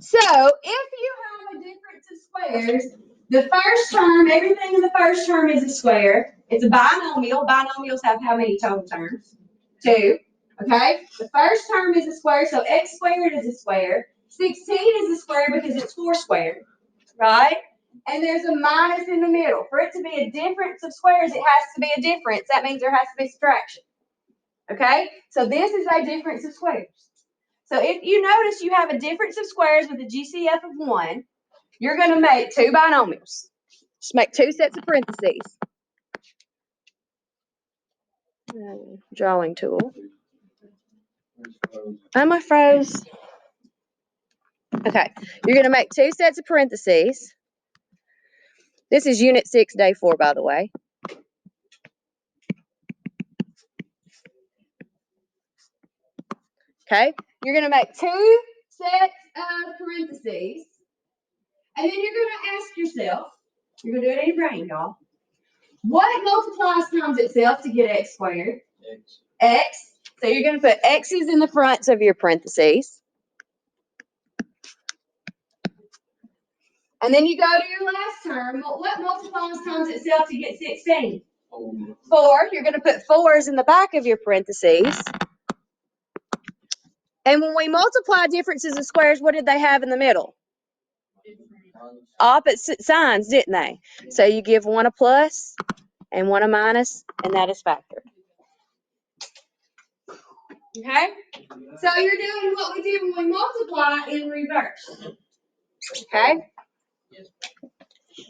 So if you have a difference of squares, the first term, everything in the first term is a square. It's a binomial. Binomials have how many total terms? 2. Okay? The first term is a square, so x squared is a square. 16 is a square because it's 4 squared. Right? And there's a minus in the middle. For it to be a difference of squares, it has to be a difference. That means there has to be subtraction. Okay? So this is a difference of squares. So if you notice you have a difference of squares with a GCF of 1, you're going to make 2 binomials. Just make 2 sets of parentheses. Drawing tool. Am I froze? Okay. You're going to make 2 sets of parentheses. This is Unit 6, Day 4, by the way. Okay. You're going to make 2 sets of parentheses. And then you're going to ask yourself, you're going to do it in your brain, y'all. What multiplies times itself to get x squared? X. X. So you're going to put x's in the fronts of your parentheses. And then you go to your last term. What multiplies times itself to get 16? 4. You're going to put 4's in the back of your parentheses. And when we multiply differences of squares, what did they have in the middle? Opposite signs, didn't they? So you give one a plus and one a minus, and that is factored. Okay? So you're doing what we did when we multiply in reverse. Okay?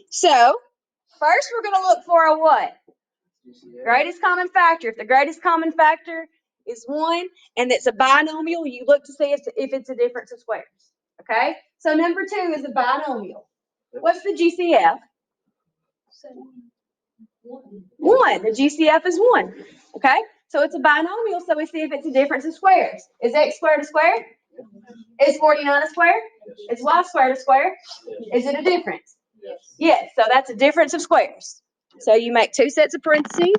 So, first we're going to look for a what? Greatest common factor. If the greatest common factor is 1 and it's a binomial, you look to see if it's a difference of squares. Okay? So number 2 is a binomial. What's the GCF? 1. The GCF is 1. Okay? So it's a binomial, so we see if it's a difference of squares. Is x squared a square? Is 49 a square? Is y squared a square? Is it a difference? Yes, so that's a difference of squares. So you make 2 sets of parentheses.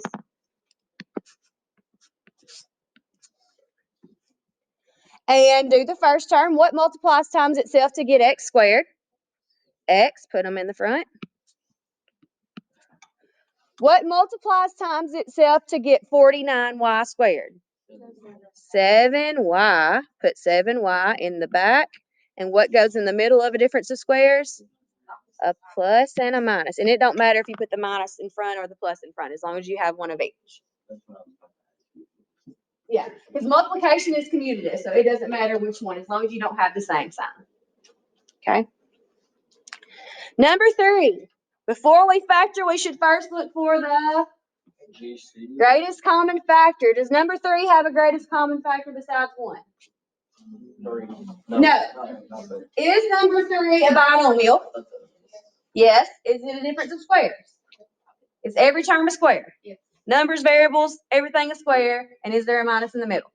And do the first term. What multiplies times itself to get x squared? X, put them in the front. What multiplies times itself to get 49y squared? 7y. Put 7y in the back. And what goes in the middle of a difference of squares? A plus and a minus. And it don't matter if you put the minus in front or the plus in front, as long as you have one of each. Yeah, because multiplication is commutative, so it doesn't matter which one, as long as you don't have the same sign. Okay? Number 3. Before we factor, we should first look for the greatest common factor. Does number 3 have a greatest common factor besides 1? No. Is number 3 a binomial? Yes. Is it a difference of squares? Is every term a square? Yes. Numbers, variables, everything is square. And is there a minus in the middle?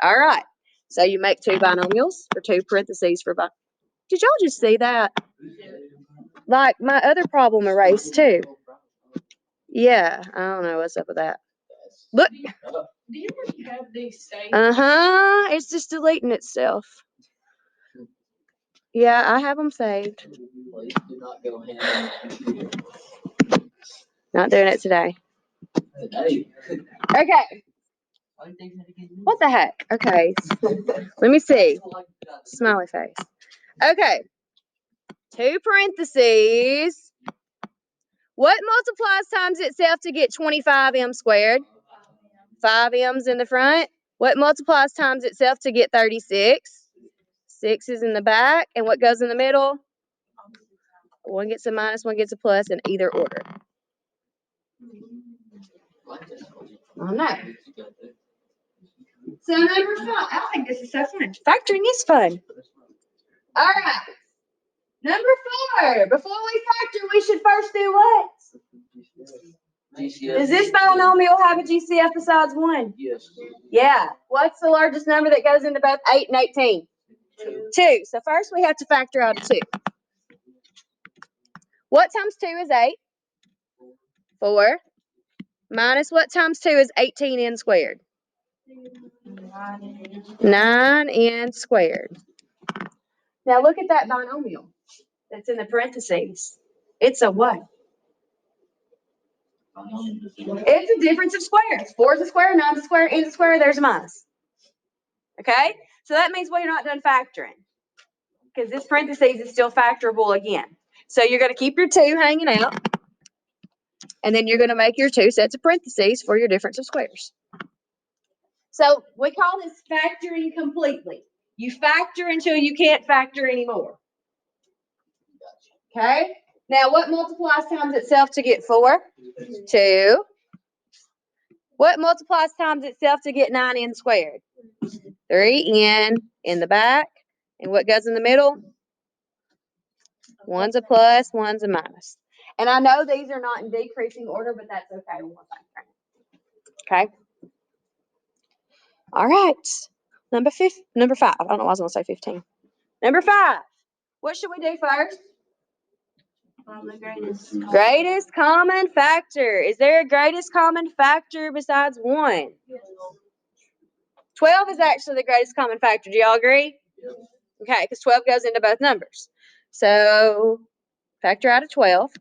All right. So you make 2 binomials or 2 parentheses for binomials. Did y'all just see that? Like my other problem erased too. Yeah, I don't know what's up with that. Look. Do you already have these saved? It's just deleting itself. Yeah, I have them saved. Not doing it today. Okay. What the heck? Okay. Let me see. Smiley face. Okay. 2 parentheses. What multiplies times itself to get 25m squared? 5 m's in the front. What multiplies times itself to get 36? 6 is in the back. And what goes in the middle? 1 gets a minus, 1 gets a plus in either order. I know. So number 5. I think this is so fun. Factoring is fun. All right. Number 4. Before we factor, we should first do what? Does this binomial have a GCF besides 1? Yes. Yeah. What's the largest number that goes into both 8 and 18? 2. So first we have to factor out a 2. What times 2 is 8? 4. Minus what times 2 is 18n squared? 9n squared. Now look at that binomial that's in the parentheses. It's a what? It's a difference of squares. 4 is a square, 9 is a square, n is a square, there's a minus. Okay? So that means we're not done factoring, because this parentheses is still factorable again. So you're going to keep your 2 hanging out, and then you're going to make your 2 sets of parentheses for your difference of squares. So we call this factoring completely. You factor until you can't factor anymore. Okay? Now what multiplies times itself to get 4? 2. What multiplies times itself to get 9n squared? 3n in the back. And what goes in the middle? One's a plus, one's a minus. And I know these are not in decreasing order, but that's okay. Okay? All right. Number 5. I don't know why I was going to say 15. Number 5. What should we do first? Greatest common factor. Is there a greatest common factor besides 1? 12 is actually the greatest common factor. Do y'all agree? Okay, because 12 goes into both numbers. So factor out of 12.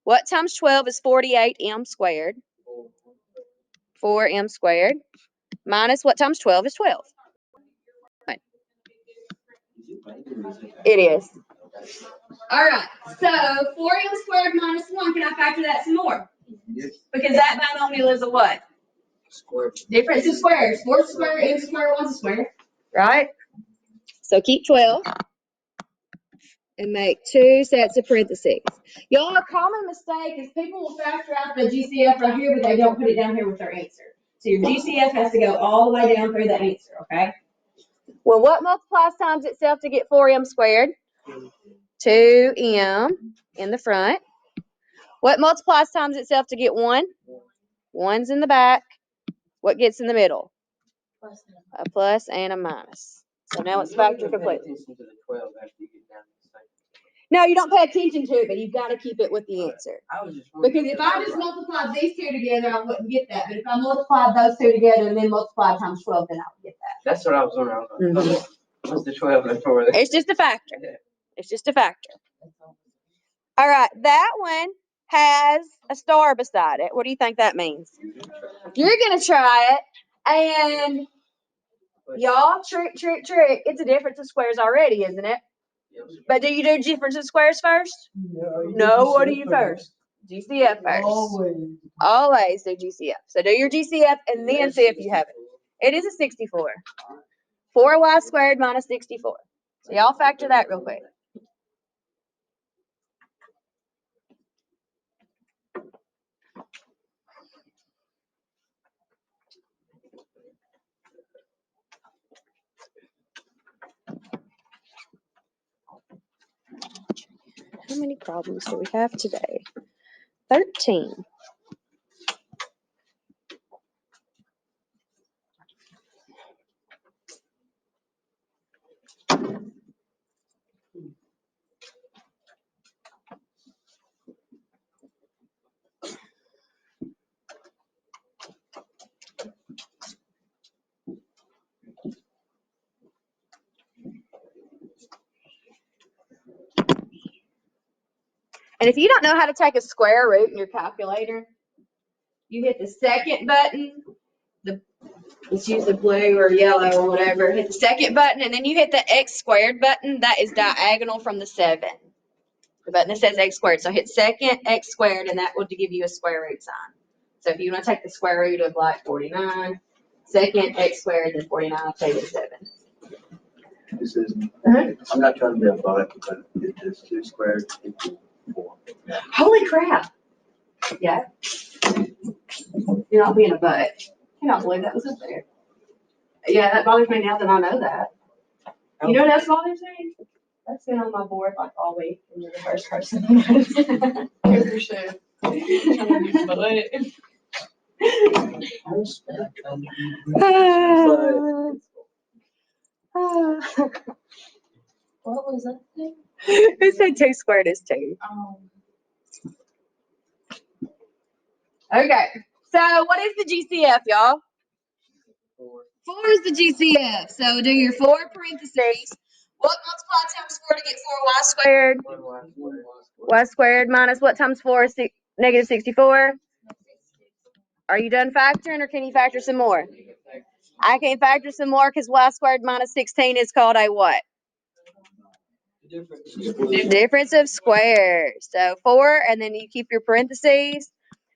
What times 12 is 48m squared? 4m squared. Minus what times 12 is 12? It is. All right, so 4m squared minus 1, can I factor that some more? Yes. Because that binomial is a what? Square. Difference of squares. 4 is a square, m is a square, 1 is a square. Right? So keep 12 and make 2 sets of parentheses. Y'all, a common mistake is people will factor out the GCF right here, but they don't put it down here with their answer. So your GCF has to go all the way down through the answer, okay? Well, what multiplies times itself to get 4m squared? 2m in the front. What multiplies times itself to get 1? 1's in the back. What gets in the middle? A plus and a minus. So now it's factor complete. No, you don't pay attention to it, but you've got to keep it with the answer. Because if I just multiplied these 2 together, I wouldn't get that. But if I multiplied those 2 together and then multiplied times 12, then I would get that. That's what I was wondering. What's the 12 and 4 there? It's just a factor. It's just a factor. All right, that one has a star beside it. What do you think that means? You're going to try it, and y'all, trick. It's a difference of squares already, isn't it? But do you do difference of squares first? No, what do you first? GCF first. Always do GCF. So do your GCF and then see if you have it. It is a 64. 4y squared minus 64. So y'all factor that real quick. How many problems do we have today? 13. And if you don't know how to take a square root in your calculator, you hit the second button, let's use the blue or yellow or whatever, hit the second button, and then you hit the x squared button. That is diagonal from the 7. The button that says x squared. So hit second x squared, and that will give you a square root sign. So if you want to take the square root of like 49, second x squared, then 49, I'll tell you 7. This is, I'm not trying to be a butt, but it is 2 squared equals 4. Holy crap. Yeah. You're not being a butt. I cannot believe that was up there. Yeah, that bothers me now that I know that. You know what else bothers me? That's been on my board like all week, and you're the first person to notice. What was that thing? It said 2 squared is 2. Okay, so what is the GCF, y'all? 4 is the GCF. So do your 4 parentheses. What multiply times 4 to get 4y squared? Y squared minus what times 4 is negative 64? Are you done factoring or can you factor some more? I can factor some more because y squared minus 16 is called a what? Difference of squares. So 4 and then you keep your parentheses.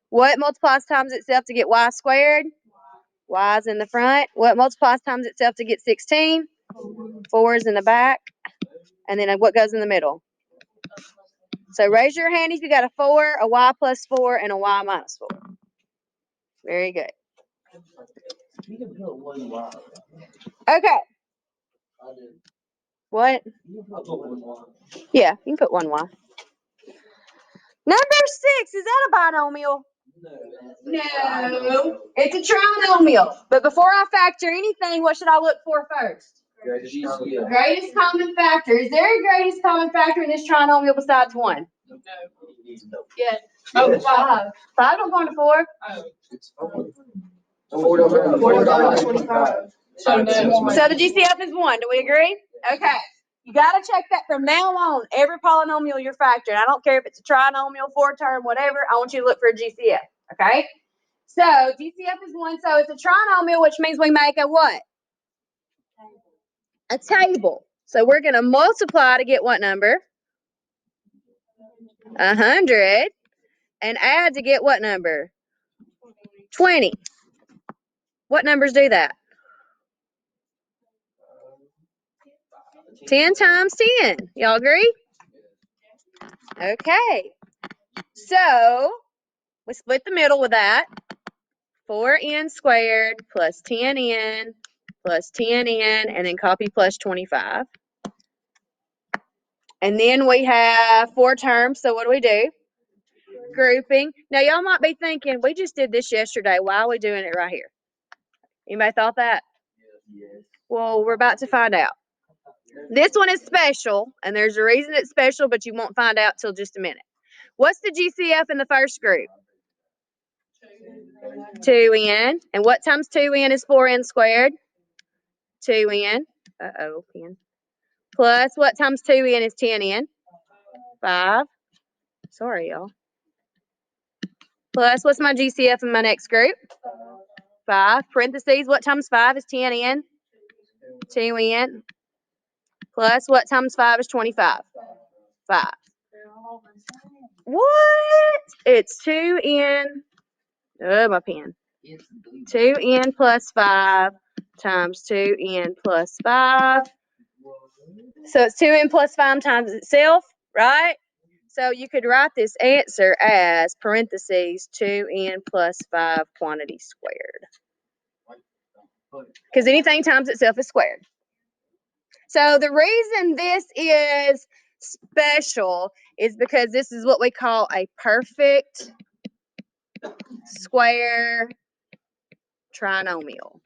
What multiplies times itself to get y squared? Y is in the front. What multiplies times itself to get 16? 4 is in the back. And then what goes in the middle? So raise your hand if you got a 4, a y plus 4, and a y minus 4. Very good. Okay. What? Yeah, you can put 1y. Number 6, is that a binomial? No, it's a trinomial. But before I factor anything, what should I look for first? Greatest common factor. Is there a greatest common factor in this trinomial besides 1? Yes. Oh, 5. 5 don't go into 4. 4 don't go 25. So the GCF is 1. Do we agree? Okay. You got to check that from now on. Every polynomial you're factoring. I don't care if it's a trinomial, 4-term, whatever. I want you to look for a GCF. Okay? So GCF is 1. So it's a trinomial, which means we make a what? A table. So we're going to multiply to get what number? 100. And add to get what number? 20. What numbers do that? 10 times 10. Y'all agree? Okay. So we split the middle with that. 4n squared plus 10n plus 10n, and then copy plus 25. And then we have 4 terms. So what do we do? Grouping. Now y'all might be thinking, we just did this yesterday. Why are we doing it right here? Anybody thought that? Well, we're about to find out. This one is special, and there's a reason it's special, but you won't find out till just a minute. What's the GCF in the first group? 2n. And what times 2n is 4n squared? 2n. Uh-oh, pen. Plus what times 2n is 10n? 5. Sorry, y'all. Plus, what's my GCF in my next group? 5. Parentheses, what times 5 is 10n? 2n. Plus, what times 5 is 25? 5. What? It's 2n. Oh, my pen. 2n plus 5 times 2n plus 5. So it's 2n plus 5 times itself, right? So you could write this answer as parentheses 2n plus 5 quantity squared. Because anything times itself is squared. So the reason this is special is because this is what we call a perfect square trinomial.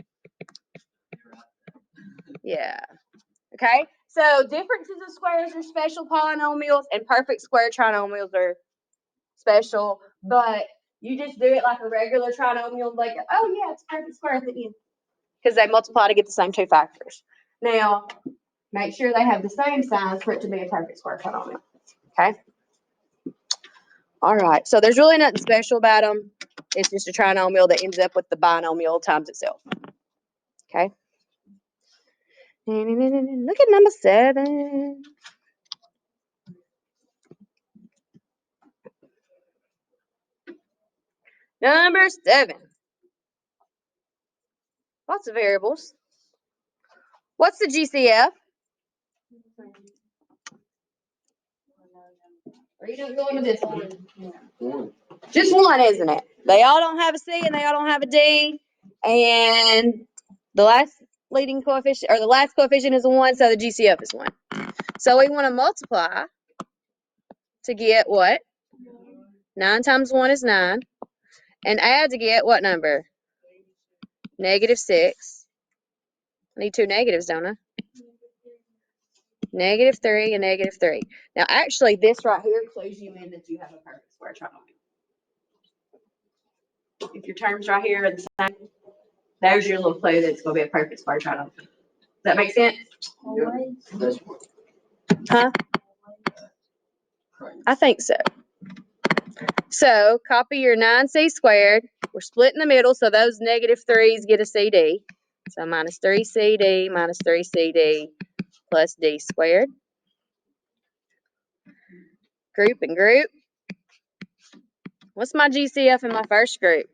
Yeah. Okay. So differences of squares are special polynomials, and perfect square trinomials are special. But you just do it like a regular trinomial, like, oh yeah, it's perfect square at the end, because they multiply to get the same two factors. Now, make sure they have the same signs for it to be a perfect square trinomial. Okay. All right. So there's really nothing special about them. It's just a trinomial that ends up with the binomial times itself. Okay. Look at number 7. Number 7. Lots of variables. What's the GCF? Are you not going to this one? Just one, isn't it? They all don't have a C and they all don't have a D. And the last leading coefficient, or the last coefficient is a 1, so the GCF is 1. So we want to multiply to get what? 9 times 1 is 9. And add to get what number? Negative 6. I need 2 negatives, don't I? Negative 3 and negative 3. Now, actually, this right here clues you in that you have a perfect square trinomial. If your terms right here are the same, there's your little clue that it's going to be a perfect square trinomial. that make sense? That's Huh? right. I think so. So copy your 9c squared. We're split in the middle, so those -3's get a CD. So minus 3CD minus 3CD plus D squared. Group and group. What's my GCF in my first group?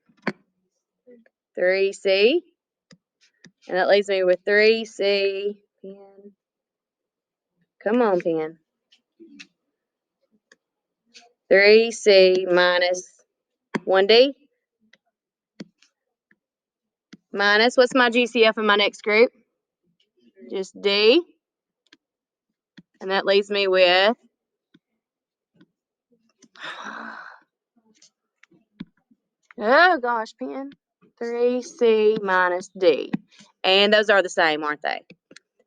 3C. And that leaves me with 3C. Pen. Come on, pen. 3C minus 1D. Minus, what's my GCF in my next group? Just D. And that leaves me with oh gosh, pen. 3C minus D. And those are the same, aren't they?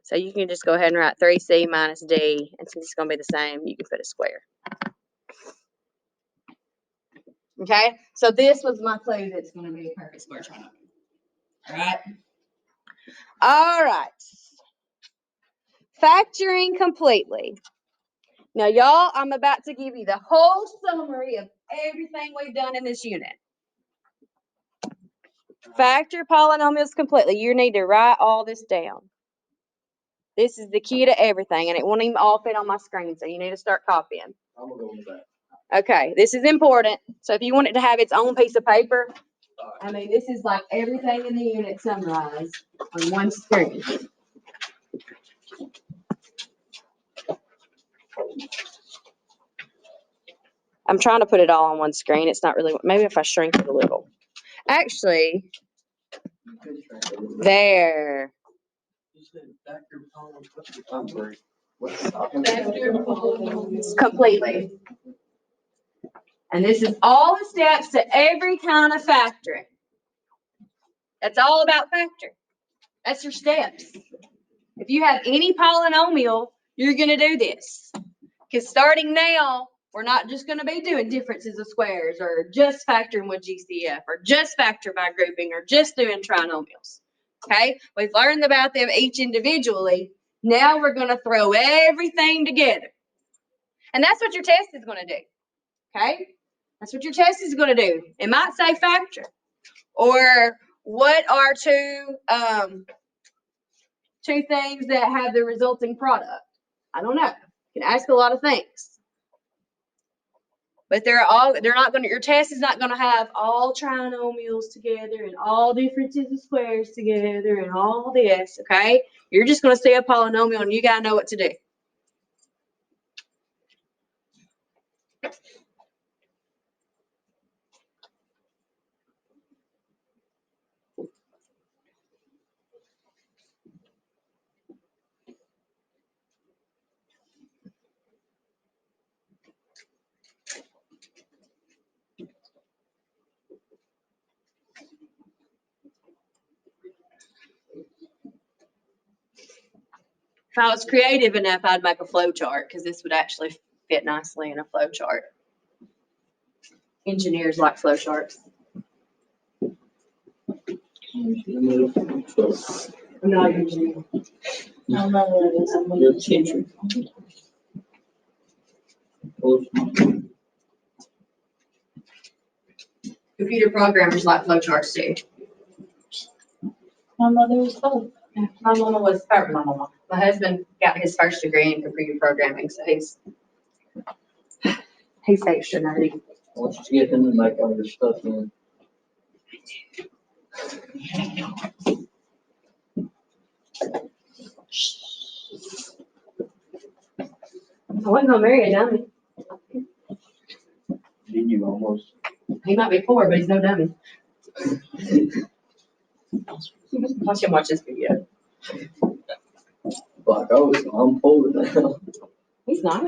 So you can just go ahead and write 3C minus D. And since it's going to be the same, you can put a square. Okay? So this was my clue that's going to be a perfect square triangle. All right? All right. Factoring completely. Now, y'all, I'm about to give you the whole summary of everything we've done in this unit. Factor polynomials completely. You need to write all this down. This is the key to everything, and it won't even all fit on my screen, so you need to start copying. I'm gonna go with that. Okay, this is important. So if you want it to have its own piece of paper, I mean, this is like everything in the unit summarized on one screen. I'm trying to put it all on one screen. It's not really, maybe if I shrink it a little. Actually, there. You said factor polynomial. I'm sorry. Completely. And this is all the steps to every kind of factoring. That's all about factor. That's your steps. If you have any polynomial, you're going to do this. Because starting now, we're not just going to be doing differences of squares or just factoring with GCF or just factor by grouping or just doing trinomials. Okay? We've learned about them each individually. Now we're going to throw everything together. And that's what your test is going to do. Okay? That's what your test is going to do. It might say factor. Or what are two things that have the resulting product? I don't know. You can ask a lot of things. But your test is not going to have all trinomials together and all differences of squares together and all this, okay? You're just going to see a polynomial and you got to know what to do. If I was creative enough, I'd make a flow chart because this would actually fit nicely in a flow chart. Engineers like flow charts. I'm not an engineer. You're a teacher. Computer programmers like flow charts too. My mother was both. My husband got his first degree in computer programming, so he's extra nerdy. I want you to get him to make all your stuff in. I wasn't gonna marry a dummy. Did you almost? He might be poor, but he's no dummy. Watch him watch this video. Like, oh, so I'm poor now. He's not.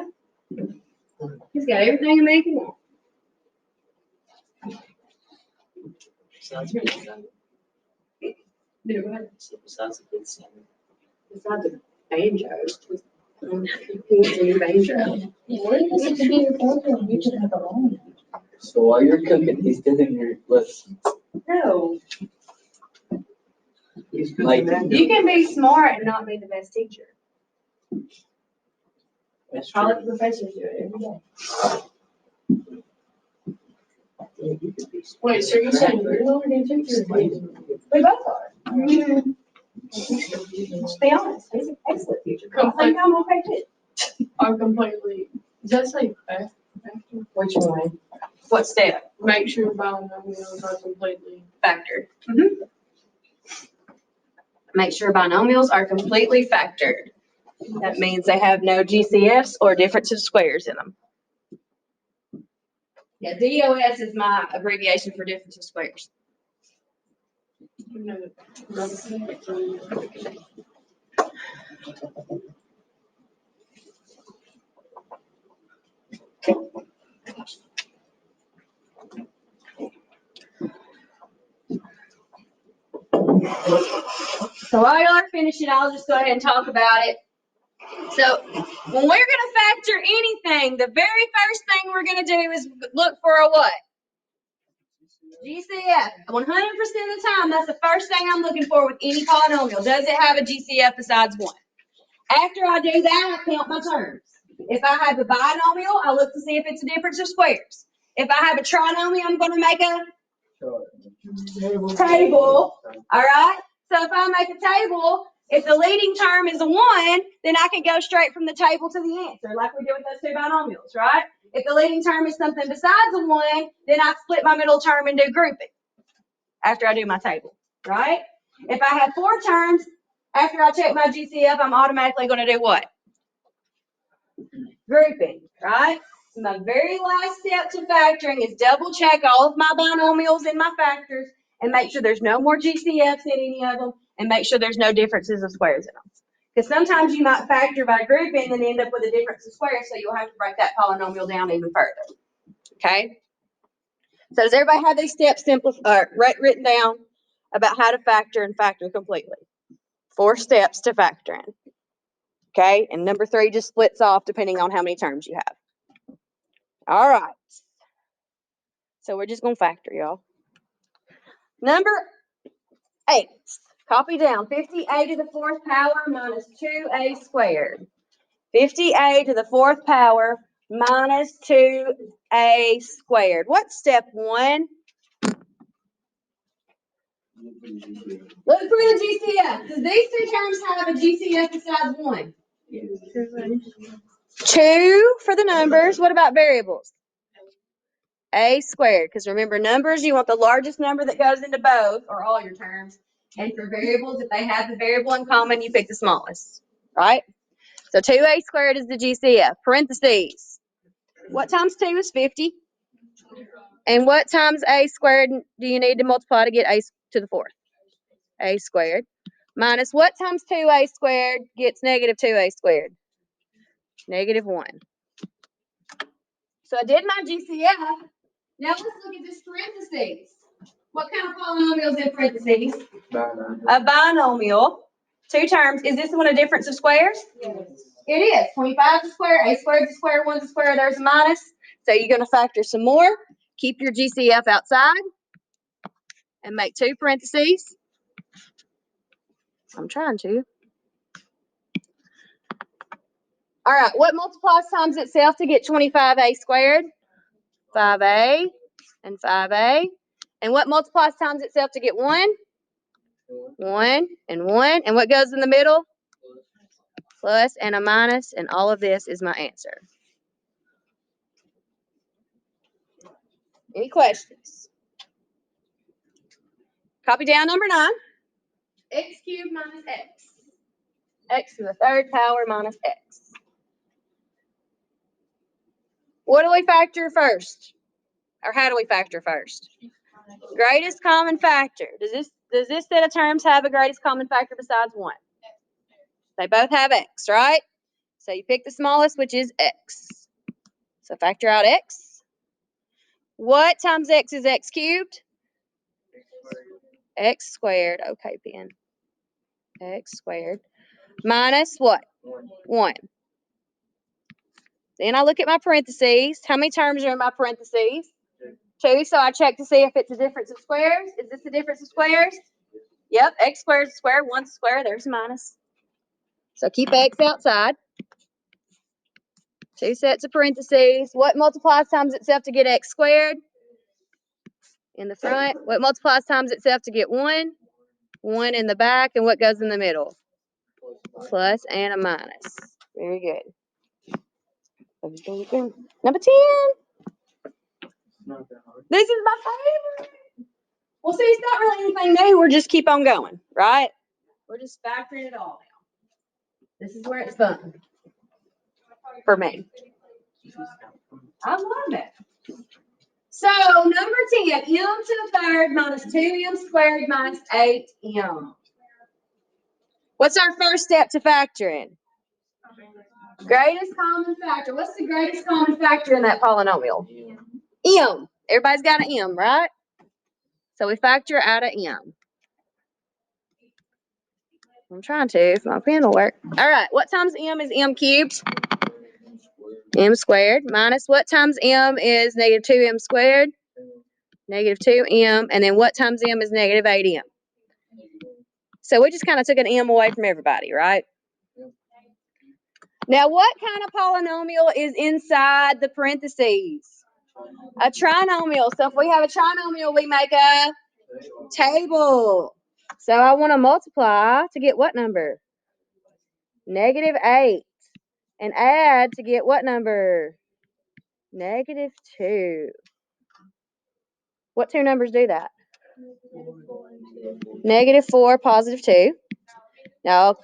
He's got everything a man can want. Sounds good. Sounds a good singer. Besides the banjo. He's a new banjo. So while you're cooking, he's doing your lessons. No. He's cooking that. You can be smart and not be the best teacher. That's All true. the professors do it every day. Yeah, you could be smart. Wait, so you're saying you're not gonna teach your kids? We both are. Let's be honest, he's an excellent teacher. I think I'm okay too. Are completely, does that say fact? Which one? What step? Make sure binomials are completely. Factored. Make sure binomials are completely factored. That means they have no GCFs or difference of squares in them. Yeah, DOS is my abbreviation for difference of squares. No. So while y'all are finishing, I'll just go ahead and talk about it. So when we're going to factor anything, the very first thing we're going to do is look for a what? GCF. 100% of the time, that's the first thing I'm looking for with any polynomial. Does it have a GCF besides 1? After I do that, I count my terms. If I have a binomial, I look to see if it's a difference of squares. If I have a trinomial, I'm going to make a table. All right? So if I make a table, if the leading term is a 1, then I can go straight from the table to the answer, like we did with those two binomials, right? If the leading term is something besides a 1, then I split my middle term and do grouping after I do my table, right? If I have 4 terms, after I check my GCF, I'm automatically going to do what? Grouping, right? So my very last step to factoring is double check all of my binomials and my factors and make sure there's no more GCFs in any of them and make sure there's no differences of squares in them. Because sometimes you might factor by grouping and end up with a difference of squares, so you'll have to break that polynomial down even further. Okay? So does everybody have these steps written down about how to factor and factor completely? 4 steps to factoring. Okay? And number 3 just splits off depending on how many terms you have. All right. So we're just going to factor, y'all. Number 8. Copy down. 50a to the 4th power minus 2a squared. 50a to the 4th power minus 2a squared. What's step 1? Look for the GCF. Does these 2 terms have a GCF besides 1? 2 for the numbers. What about variables? A squared. Because remember, numbers, you want the largest number that goes into both, or all your terms. And for variables, if they have the variable in common, you pick the smallest. Right? So 2a squared is the GCF. Parentheses. What times 2 is 50? And what times a squared do you need to multiply to get a to the 4th? A squared. Minus what times 2a squared gets negative 2a squared? Negative 1. So I did my GCF. Now let's look at this parentheses. What kind of polynomial is in parentheses? A binomial. 2 terms. Is this one a difference of squares? Yes. It is. 25 is a square, a squared is a square, 1's a square, there's a minus. So you're going to factor some more. Keep your GCF outside. And make 2 parentheses. I'm trying to. All right, what multiplies times itself to get 25a squared? 5a and 5a. And what multiplies times itself to get 1? 1 and 1. And what goes in the middle? Plus and a minus, and all of this is my answer. Any questions? Copy down number 9. X cubed minus x. X to the 3rd power minus x. What do we factor first? Or how do we factor first? Greatest common factor. Does this set of terms have a greatest common factor besides 1? They both have x, right? So you pick the smallest, which is x. So factor out x. What times x is x cubed? X squared. Okay, Ben. X squared. Minus what? 1. Then I look at my parentheses. How many terms are in my parentheses? 2. So I check to see if it's a difference of squares. Is this a difference of squares? Yep, x squared is square, 1's square, there's a minus. So keep x outside. 2 sets of parentheses. What multiplies times itself to get x squared? In the front. What multiplies times itself to get 1? 1 in the back. And what goes in the middle? Plus and a minus. Very good. Number 10. Not that hard. This is my favorite. Well, see, it's not really anything new. We're just keep on going, right? We're just factoring it all down. This is where it's fun. For me. I love it. So, number 10, m to the third minus 2m squared minus 8m. What's our first step to factoring? Greatest common factor. What's the greatest common factor in that polynomial? M. Everybody's got an m, right? So we factor out of m. I'm trying to, if my pen will work. All right, what times m is m cubed? M squared. Minus what times m is negative 2m squared? Negative 2m. And then what times m is negative 8m? So we just kind of took an m away from everybody, right? Now, what kind of polynomial is inside the parentheses? A trinomial. So if we have a trinomial, we make a table. So I want to multiply to get what number? Negative 8. And add to get what number? Negative 2. What two numbers do that? Negative 4, positive 2. Now,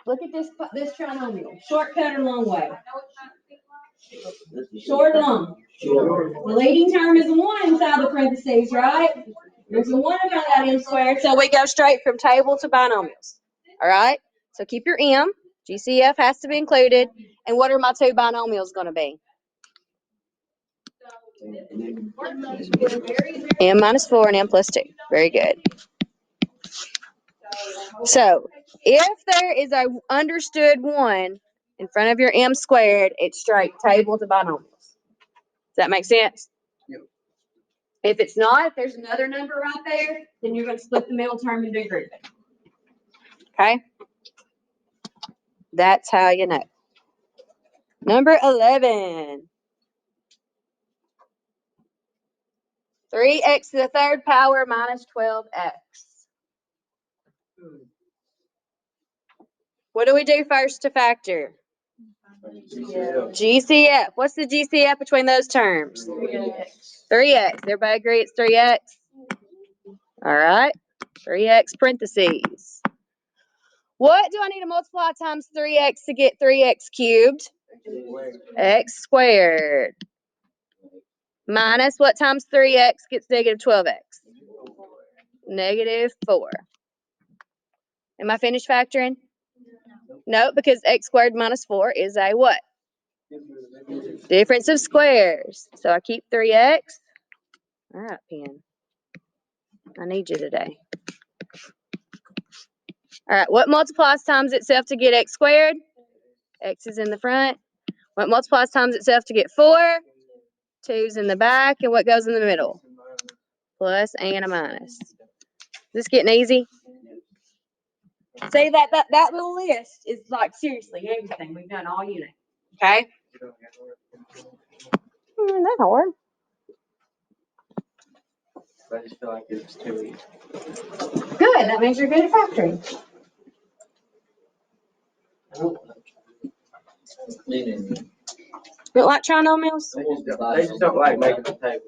look at this trinomial. Shortcut or long way? Short or long? The leading term is a 1 inside the parentheses, right? There's a 1 about that m squared, so we go straight from table to binomials. All right? So keep your m. GCF has to be included. And what are my two binomials going to be? M minus 4 and m plus 2. Very good. So if there is a understood 1 in front of your m squared, it's straight table to binomials. Does that make sense? Yep. If it's not, if there's another number right there, then you're going to split the middle term and do grouping. Okay? That's how you know. Number 11. 3x to the third power minus 12x. What do we do first to factor? GCF. What's the GCF between those terms? 3x. Everybody agree it's 3x? All right. 3x parentheses. What do I need to multiply times 3x to get 3x cubed? X squared. Minus what times 3x gets negative 12x? Negative 4. Am I finished factoring? No, because x squared minus 4 is a what? Difference of squares. So I keep 3x. All right, pen. I need you today. All right, what multiplies times itself to get x squared? X is in the front. What multiplies times itself to get 4? 2's in the back. And what goes in the middle? Plus and a minus. Is this getting easy? See, that little list is like seriously everything we've done all unit. Okay? That's hard. I just feel like it's too easy. Good. That means you're good at factoring. Meaning, You don't like trinomials? they just don't like making the table.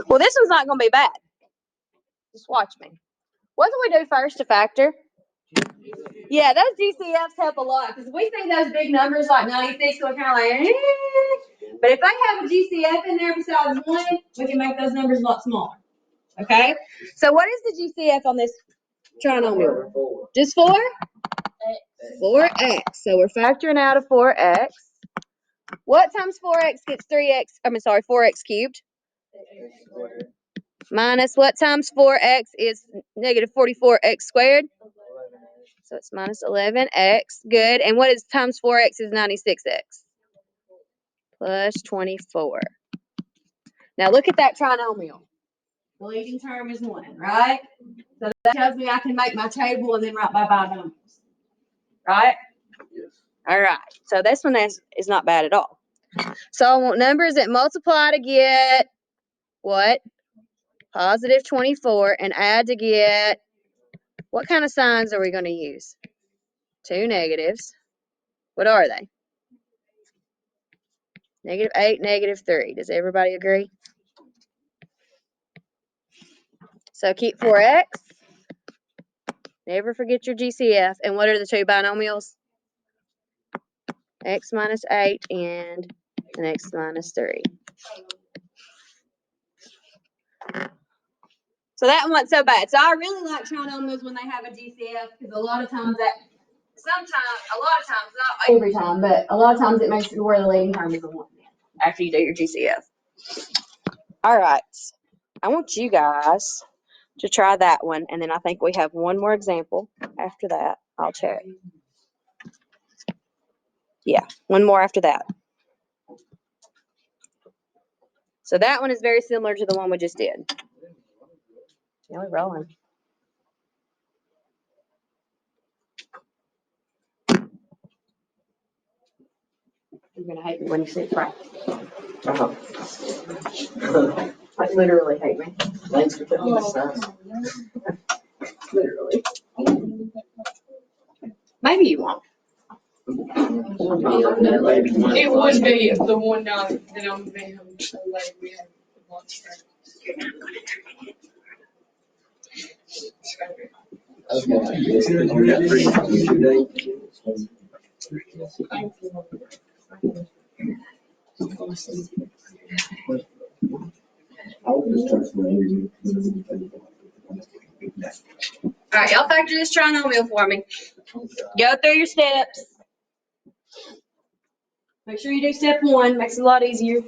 Well, this one's not going to be bad. Just watch me. What do we do first to factor? Yeah, those GCFs help a lot because we see those big numbers like 96, we're kind of like, eh. But if they have a GCF in there besides 1, we can make those numbers a lot smaller. Okay? So what is the GCF on this trinomial? Just 4? 4x. So we're factoring out of 4x. What times 4x gets 4x cubed? Minus what times 4x is negative 44x squared? So it's minus 11x. Good. And what is times 4x is 96x. Plus 24. Now look at that trinomial. The leading term is 1, right? So that tells me I can make my table and then write my binomials. Right? Yes. All right. So this one is not bad at all. So I want numbers that multiply to get what? Positive 24 and add to get, what kind of signs are we going to use? 2 negatives. What are they? -8, -3. Does everybody agree? So keep 4x. Never forget your GCF. And what are the 2 binomials? X minus 8 and an x minus 3. So that one wasn't so bad. So I really like trinomials when they have a GCF because a lot of times, not every time, but a lot of times it makes it where the leading term is a 1 after you do your GCF. All right. I want you guys to try that one, and then I think we have one more example after that. I'll check. Yeah, one more after that. So that one is very similar to the one we just did. Yeah, we're rolling. You're gonna hate me when you see it right. Like literally hate me. Thanks for putting this down. Literally. Maybe you won't. Maybe one. It would be the one night that I'm being home so late, we have lunch break. All right, y'all factor this trinomial for me. Go through your steps. Make sure you do step 1. Makes it a lot easier.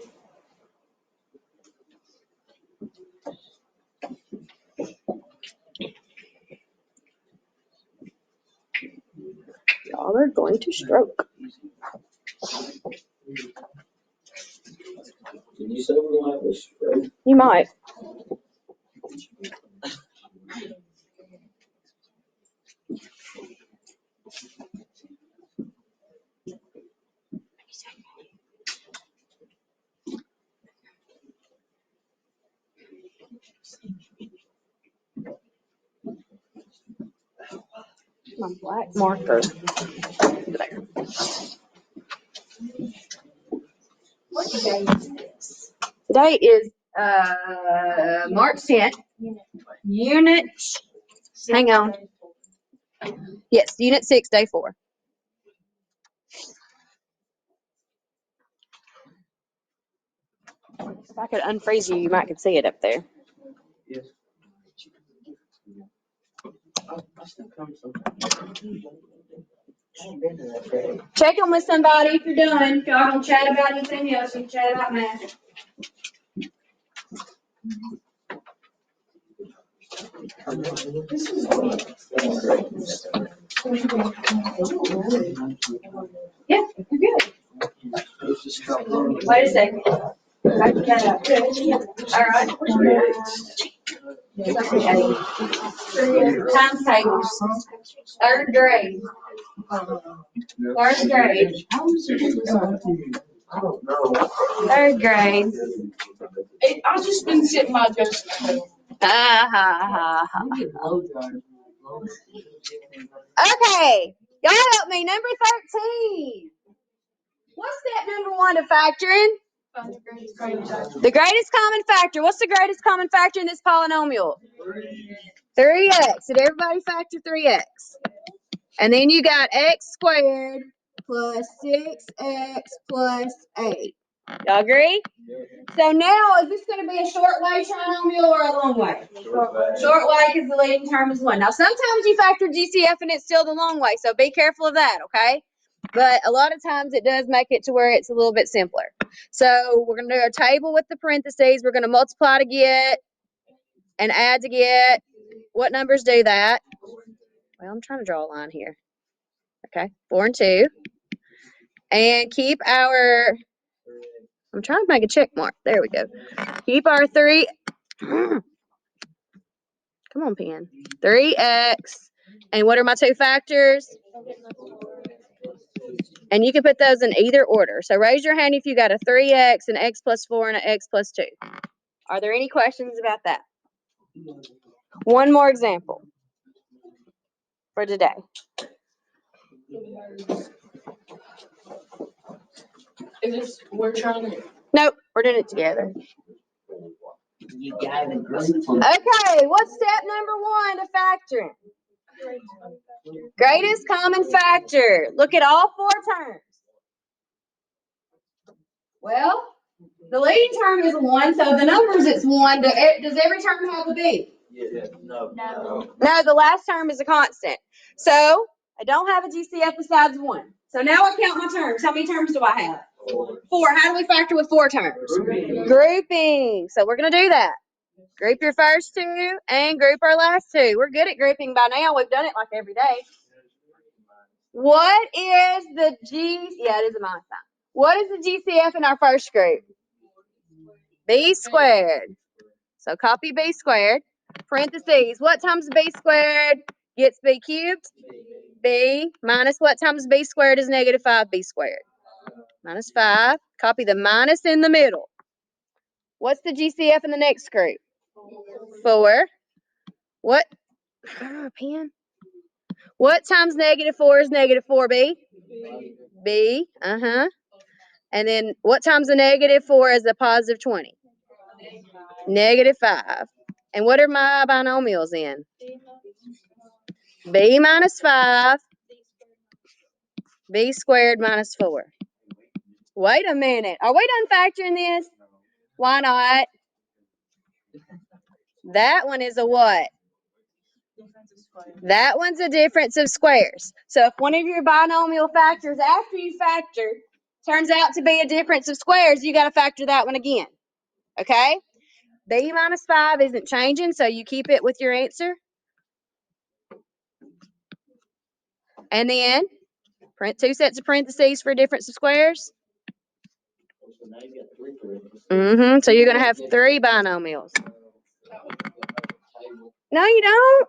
Y'all are going to stroke. Did you say we're gonna have a stroke? You might. My black marker. There. What day is this? Today is March 10th. Unit. Hang on. Yes, Unit 6, Day 4. If I could unfreeze you, you might could see it up there. Yes. I still come sometimes. I haven't been to that day. Check in with somebody if you're done. If y'all don't chat about anything else, you can chat about math. Yeah, you're good. Wait a second. I can cut out. All right. Times tables. Third grade. Third grade. I don't know. Third grade. I've just been sitting by Joseph. Ha ha ha ha. Okay. Y'all help me. Number 13. What's step number 1 of factoring? The greatest common factor. What's the greatest common factor in this polynomial? 3x. Did everybody factor 3x? And then you got x squared plus 6x plus 8. Y'all agree? So now, is this going to be a short way trinomial or a long way? Short way because the leading term is 1. Now, sometimes you factor GCF and it's still the long way, so be careful of that, okay? But a lot of times it does make it to where it's a little bit simpler. So we're going to do a table with the parentheses. We're going to multiply to get and add to get. What numbers do that? Well, I'm trying to draw a line here. Okay, 4 and 2. And keep our, I'm trying to make a check mark. There we go. Keep our 3. Come on, pen. 3x. And what are my two factors? And you can put those in either order. So raise your hand if you got a 3x, an x plus 4, and an x plus 2. Are there any questions about that? One more example for today. Is this, we're trying to. Nope, we're doing it together. Okay, what's step number 1 to factoring? Greatest common factor. Look at all 4 terms. Well, the leading term is 1, so the numbers it's 1. Does every term have a b? Yeah, no. No, the last term is a constant. So I don't have a GCF besides 1. So now I count my terms. How many terms do I have? 4. How do we factor with 4 terms? Grouping. So we're going to do that. Group your first 2 and group our last 2. We're good at grouping by now. We've done it like every day. What is the yeah, it is a minus sign. What is the GCF in our first group? B squared. So copy B squared. Parentheses. What times B squared gets B cubed? B minus what times B squared is negative 5B squared? Minus 5. Copy the minus in the middle. What's the GCF in the next group? 4. What? Pen. What times negative 4 is negative 4B? B. And then what times a negative 4 is a positive 20? Negative 5. And what are my binomials in? B minus 5. B squared minus 4. Wait a minute. Are we done factoring this? Why not? That one is a what? That one's a difference of squares. So if one of your binomial factors after you factor turns out to be a difference of squares, you got to factor that one again. Okay? B minus 5 isn't changing, so you keep it with your answer. And then print 2 sets of parentheses for a difference of squares. So you're going to have 3 binomials. No, you don't.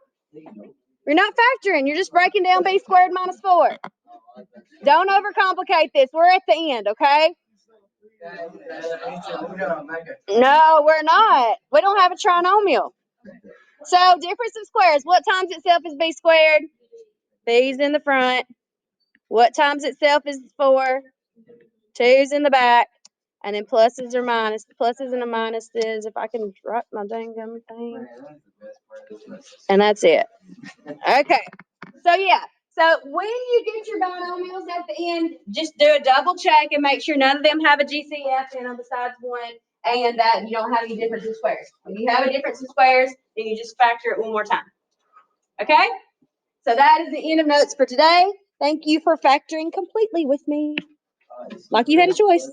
You're not factoring. You're just breaking down B squared minus 4. Don't overcomplicate this. We're at the end, okay? No, we're not. We don't have a trinomial. So difference of squares. What times itself is B squared? B's in the front. What times itself is 4? 2's in the back. And then pluses or minus. Pluses and a minuses. If I can drop my dang gum thing. And that's it. Okay. So yeah. So when you get your binomials at the end, just do a double check and make sure none of them have a GCF in them besides 1, and that you don't have any difference in squares. When you have a difference in squares, then you just factor it one more time. Okay? So that is the end of notes for today. Thank you for factoring completely with me. Like you had a choice.